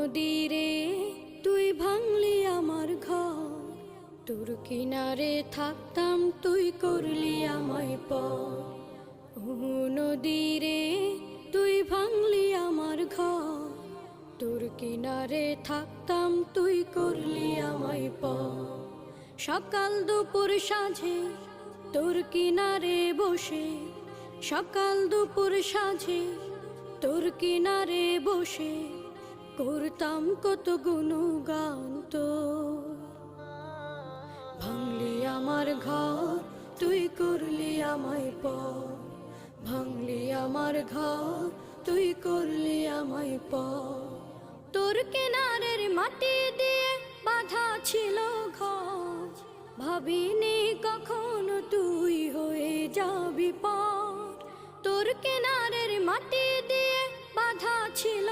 নদীরে তুই ভাঙলি আমার ঘর, তোর কিনারে থাকতাম তুই করলি আমায় পর। ও নদীরে তুই ভাঙলি আমার ঘর, তোর কিনারে থাকতাম তুই করলি আমায় পর। সকাল দুপুর সাঁঝে তোর কিনারে বসে, সকাল দুপুর সাঁঝে তোর কিনারে বসে করতাম কত গুণগান তোর। ভাঙলি আমার ঘর তুই করলি আমায় পর, ভাঙলি আমার ঘর তুই করলি আমায় পর। তোর কিনারের মাটি দিয়ে বাঁধা ছিল ঘর, ভাবিনি কখনো তুই হয়ে যাবি পর। তোর কিনারের মাটি দিয়ে বাঁধা ছিল